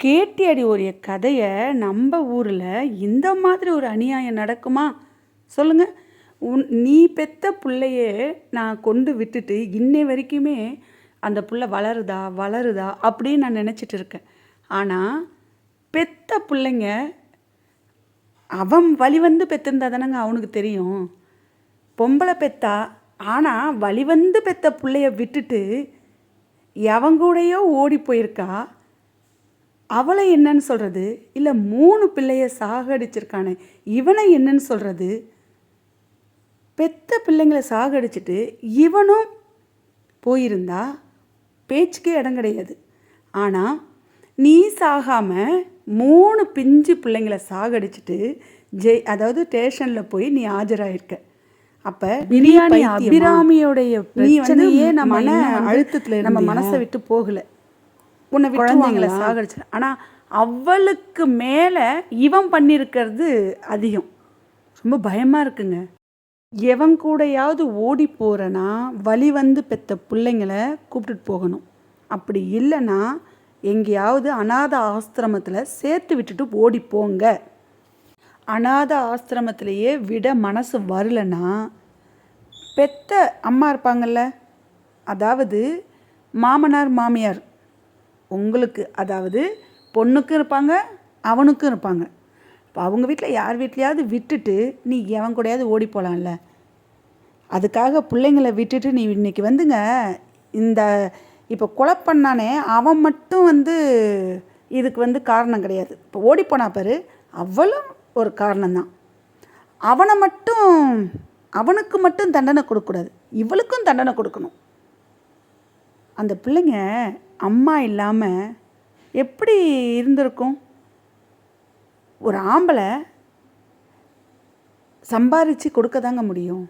கேட்டியாடி ஒரு கதையை நம்ம ஊரில் இந்த மாதிரி ஒரு அநியாயம் நடக்குமா சொல்லுங்க. நீ பெத்த பிள்ளையே நான் கொண்டு விட்டுட்டு இன்னை வரைக்குமே அந்த புள்ள வளருதா வளருதா அப்படின்னு நான் நினச்சிட்டு இருக்கேன். ஆனால் பெத்த பிள்ளைங்க அவன் வழிவந்து பெற்றிருந்தா தானேங்க அவனுக்கு தெரியும். பொம்பளை பெத்தா ஆனால் வழிவந்து பெத்த பிள்ளைய விட்டுட்டு எவங்கூடையோ ஓடி போயிருக்கா. அவளை என்னன்னு சொல்கிறது? இல்லை 3 பிள்ளைய சாகடிச்சிருக்கானே இவனை என்னன்னு சொல்கிறது? பெத்த பிள்ளைங்களை சாகடிச்சிட்டு இவனும் போயிருந்தா பேச்சுக்கே இடம் கிடையாது. ஆனால் நீ சாகாமல் 3 பிஞ்சு பிள்ளைங்களை சாகடிச்சிட்டு அதாவது ஸ்டேஷனில் போய் நீ ஆஜராயிருக்க. அப்போ பிரியாணி அபிராமியோடைய பிரச்சனையே நம்ம அழுத்தத்தில் நம்ம மனசை விட்டு போகலை. உன்னை குழந்தைங்களை சாகடிச்சு. ஆனால் அவளுக்கு மேலே இவன் பண்ணியிருக்கிறது அதிகம். ரொம்ப பயமாக இருக்குங்க. எவன் கூடையாவது ஓடி போகிறனா வழி வந்து பெற்ற பிள்ளைங்களை கூப்பிட்டுட்டு போகணும். அப்படி இல்லைன்னா எங்கேயாவது அநாத ஆசிரமத்தில் சேர்த்து விட்டுட்டு ஓடி போங்க. அநாத ஆசிரமத்திலேயே விட மனசு வரலன்னா பெத்த அம்மா இருப்பாங்கள்ல, அதாவது மாமனார் மாமியார் உங்களுக்கு, அதாவது பொண்ணுக்கும் இருப்பாங்க அவனுக்கும் இருப்பாங்க. இப்போ அவங்க வீட்டில் யார் வீட்லையாவது விட்டுட்டு நீ எவன் கூடயாவது ஓடி போகலாம்ல. அதுக்காக பிள்ளைங்களை விட்டுட்டு நீ இன்றைக்கி வந்துங்க இந்த இப்போ கொலை பண்ணானே அவன் மட்டும் இதுக்கு காரணம் கிடையாது. இப்போ ஓடிப்போனா பாரு, அவளும் ஒரு காரணம்தான். அவனுக்கு மட்டும் தண்டனை கொடுக்கக்கூடாது, இவளுக்கும் தண்டனை கொடுக்கணும். அந்த பிள்ளைங்க அம்மா இல்லாமல் எப்படி இருந்திருக்கும்? ஒரு ஆம்பளை சம்பாரித்து கொடுக்க தாங்க முடியும்.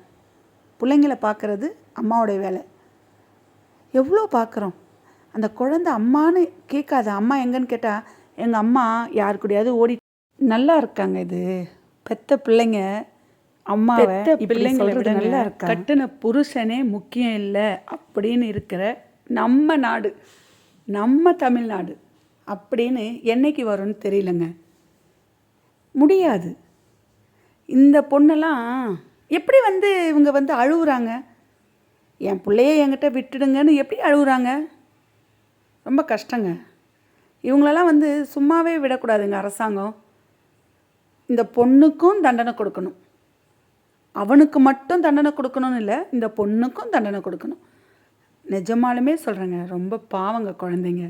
பிள்ளைங்களை பார்க்குறது அம்மாவோடைய வேலை. எவ்வளோ பார்க்குறோம். அந்த குழந்தை அம்மான்னு கேட்காத. அம்மா எங்கன்னு கேட்டால் எங்கள் அம்மா யாரு கூடயாவது ஓடி நல்லா இருக்காங்க. இது பெத்த பிள்ளைங்க அம்மா பிள்ளைங்களை விட நல்லா இருக்கா. கட்டுன புருஷனே முக்கியம் இல்லை அப்படின்னு இருக்கிற நம்ம நாடு, நம்ம தமிழ்நாடு அப்படின்னு என்னைக்கு வரும்னு தெரியலங்க. முடியாது. இந்த பொண்ணெல்லாம் எப்படி இவங்க அழுகுறாங்க. என் பிள்ளைய என்கிட்ட விட்டுடுங்கன்னு எப்படி அழுகுறாங்க. ரொம்ப கஷ்டங்க. இவங்களெல்லாம் சும்மாவே விடக்கூடாதுங்க அரசாங்கம். இந்த பொண்ணுக்கும் தண்டனை கொடுக்கணும். அவனுக்கு மட்டும் தண்டனை கொடுக்கணும்னு இல்லை, இந்த பொண்ணுக்கும் தண்டனை கொடுக்கணும். நிஜமாலுமே சொல்கிறேங்க, ரொம்ப பாவங்க குழந்தைங்க.